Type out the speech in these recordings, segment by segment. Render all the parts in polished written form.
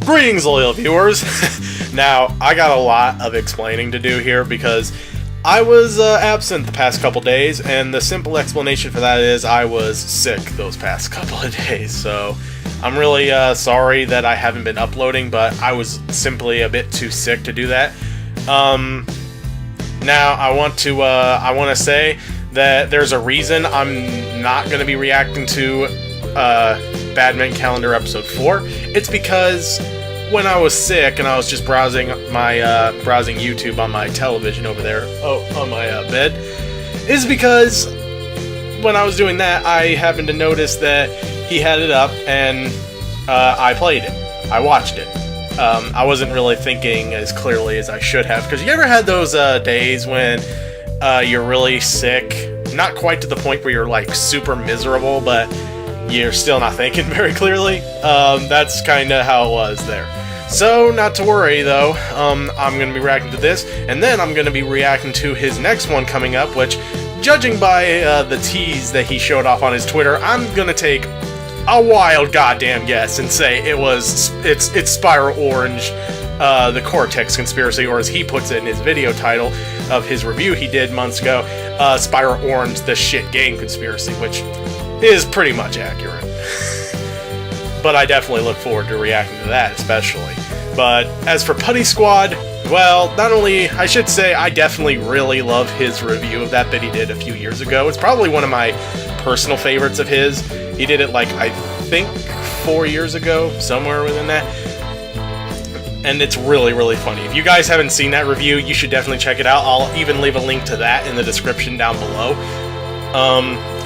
Greetings, loyal viewers! Now, I got a lot of explaining to do here because I was absent the past couple days, and the simple explanation for that is I was sick those past couple of days, so I'm really sorry that I haven't been uploading, but I was simply a bit too sick to do that. Now, I want to say that there's a reason I'm not going to be reacting to Badvent Calendar Episode 4. It's because when I was sick and I was just browsing browsing YouTube on my television over there, on my bed, is because when I was doing that, I happened to notice that he had it up and I played it. I watched it. I wasn't really thinking as clearly as I should have, because you ever had those days when you're really sick, not quite to the point where you're like super miserable, but you're still not thinking very clearly? That's kind of how it was there. So, not to worry though, I'm going to be reacting to this, and then I'm going to be reacting to his next one coming up, which, judging by the tease that he showed off on his Twitter, I'm going to take a wild goddamn guess and say it's Spiral Orange, the Cortex Conspiracy, or as he puts it in his video title of his review he did months ago, Spiral Orange, the shit game conspiracy, which is pretty much accurate. But I definitely look forward to reacting to that, especially. But as for Putty Squad, well, not only, I should say, I definitely really love his review of that he did a few years ago. It's probably one of my personal favorites of his. He did it, like, I think 4 years ago, somewhere within that. And it's really, really funny. If you guys haven't seen that review, you should definitely check it out. I'll even leave a link to that in the description down below.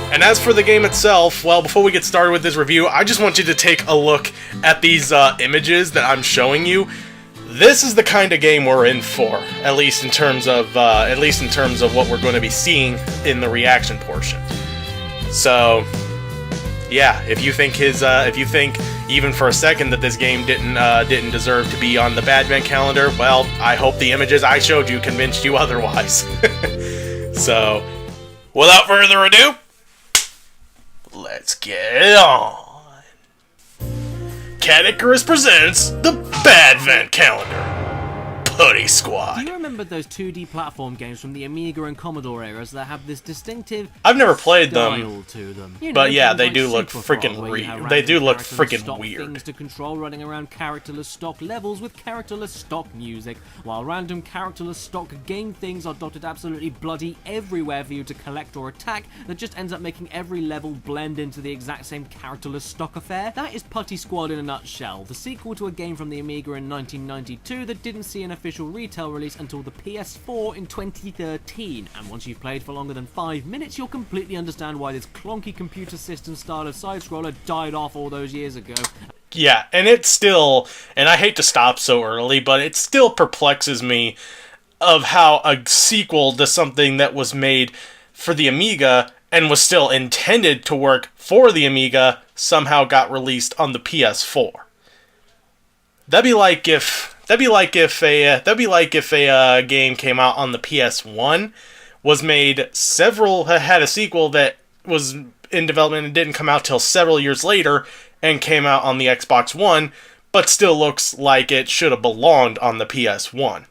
And as for the game itself, well, before we get started with this review, I just want you to take a look at these images that I'm showing you. This is the kind of game we're in for, at least in terms of what we're going to be seeing in the reaction portion. So, yeah, if you think even for a second that this game didn't deserve to be on the Badvent Calendar, well, I hope the images I showed you convinced you otherwise. So, without further ado, let's get it on. Caddicarus presents the Badvent Calendar. Putty Squad. Do you remember those 2D platform games from the Amiga and Commodore eras that have this distinctive I've never played them, to them? You know, but yeah, they like do look Superfrog, freaking where you have weird. They do random look characterless freaking stock weird. Things to control running around characterless stock levels with characterless stock music, while random characterless stock game things are dotted absolutely bloody everywhere for you to collect or attack, that just ends up making every level blend into the exact same characterless stock affair. That is Putty Squad in a nutshell, the sequel to a game from the Amiga in 1992 that didn't see an official retail release until the PS4 in 2013, and once you've played for longer than 5 minutes, you'll completely understand why this clunky computer system style of side-scroller died off all those years ago. Yeah, and it's still, and I hate to stop so early, but it still perplexes me of how a sequel to something that was made for the Amiga and was still intended to work for the Amiga somehow got released on the PS4. That'd be like if a game came out on the PS1, had a sequel that was in development and didn't come out till several years later, and came out on the Xbox One, but still looks like it should have belonged on the PS1.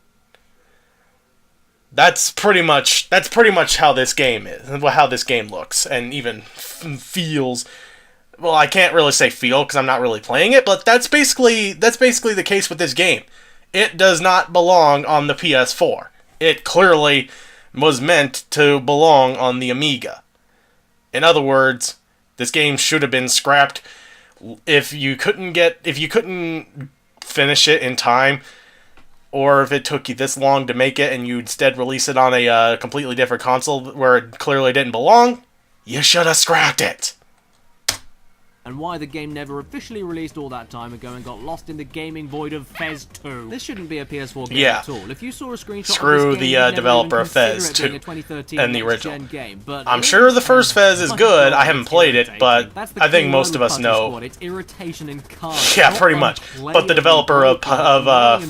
That's pretty much how this game is, how this game looks, and even feels. Well, I can't really say feel because I'm not really playing it, but that's basically the case with this game. It does not belong on the PS4. It clearly was meant to belong on the Amiga. In other words, this game should have been scrapped if you couldn't finish it in time, or if it took you this long to make it and you instead release it on a completely different console where it clearly didn't belong. You should have scrapped it. And why the game never officially released all that time ago and got lost in the gaming void of Fez 2. This shouldn't be a PS4 game at all. If you saw a screenshot Screw of this game, the developer of Fez 2 and the original. Game, but I'm sure the first Fez is good. I haven't played it, but I think most of us know. It's irritation and cars. Yeah, pretty much. But the developer of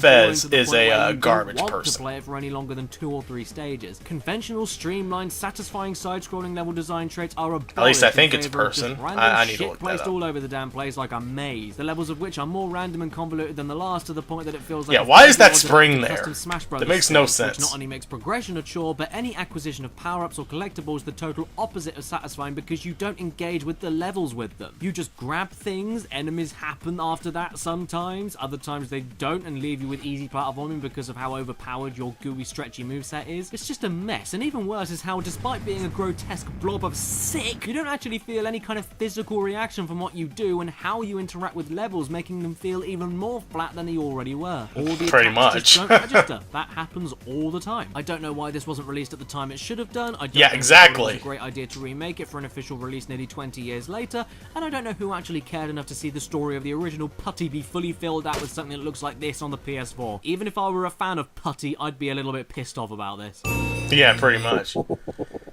Fez is a garbage person. To play it for any longer than 2 or 3 stages. Conventional, streamlined, satisfying side-scrolling level design traits are abolished. At least I think it's a person. I need to look that up. though. all over the damn place like a maze, the levels of which are more random and convoluted than the last, to the point that it feels like... Yeah, why is that spring there? That makes no sense. Which not only makes progression a chore, but any acquisition of power-ups or collectibles the total opposite of satisfying, because you don't engage with the levels with them. You just grab things, enemies happen after that sometimes, other times they don't and leave you with easy platforming because of how overpowered your gooey stretchy moveset is. It's just a mess, and even worse is how, despite being a grotesque blob of sick, you don't actually feel any kind of physical reaction from what you do and how you interact with levels, making them feel even more flat than they already were. All the Pretty attacks much. just don't register. That happens all the time. I don't know why this wasn't released at the time it should have done. I don't Yeah, know exactly. if it was a great idea to remake it for an official release nearly 20 years later, and I don't know who actually cared enough to see the story of the original Putty be fully filled out with something that looks like this on the PS4. Even if I were a fan of Putty, I'd be a little bit pissed off about this. Yeah, pretty much.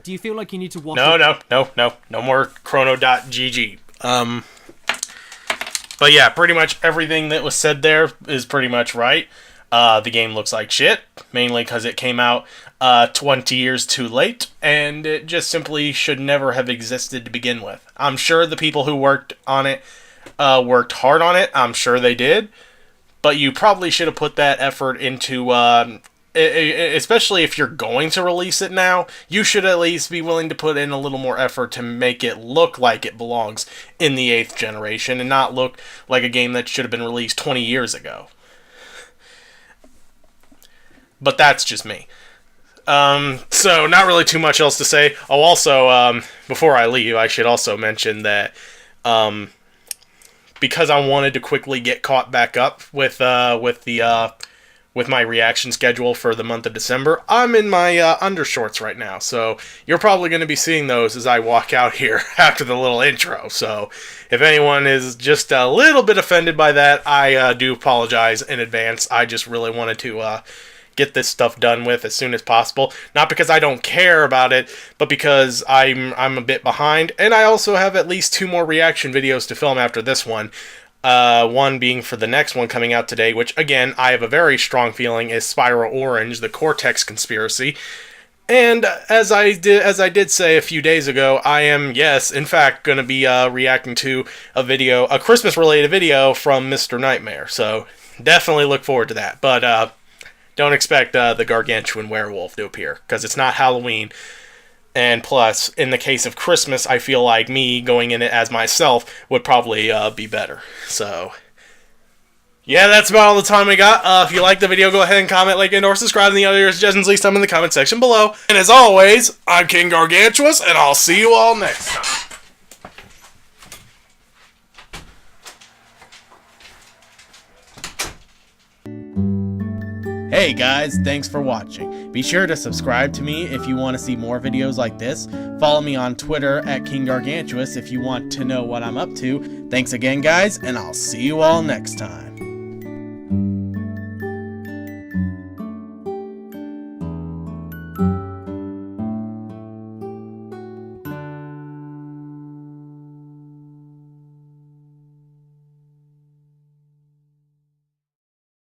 Do you feel like you need to watch No more Chrono.gg. But yeah, pretty much everything that was said there is pretty much right. The game looks like shit, mainly because it came out 20 years too late, and it just simply should never have existed to begin with. I'm sure the people who worked on it worked hard on it. I'm sure they did. But you probably should have put that effort into... especially if you're going to release it now, you should at least be willing to put in a little more effort to make it look like it belongs in the 8th generation and not look like a game that should have been released 20 years ago. But that's just me. So not really too much else to say. Oh, also, before I leave, I should also mention that because I wanted to quickly get caught back up with my reaction schedule for the month of December, I'm in my undershorts right now, so you're probably going to be seeing those as I walk out here after the little intro. So if anyone is just a little bit offended by that, I do apologize in advance. I just really wanted to get this stuff done with as soon as possible. Not because I don't care about it, but because I'm a bit behind, and I also have at least 2 more reaction videos to film after this one. One being for the next one coming out today, which again I have a very strong feeling is Spiral Orange, the Cortex Conspiracy. And as I did say a few days ago, I am, yes, in fact, going to be reacting to a Christmas related video from Mr. Nightmare. So definitely look forward to that. But don't expect the Gargantuan werewolf to appear, because it's not Halloween. And plus, in the case of Christmas, I feel like me going in it as myself would probably be better. So, yeah, that's about all the time we got. If you like the video, go ahead and comment, like, and or subscribe. And the other suggestions, leave them in the comment section below. And as always, I'm King Gargantuas, and I'll see you all next time. Hey guys, thanks for watching. Be sure to subscribe to me if you want to see more videos like this. Follow me on Twitter at King Gargantuas if you want to know what I'm up to. Thanks again guys, and I'll see you all next time.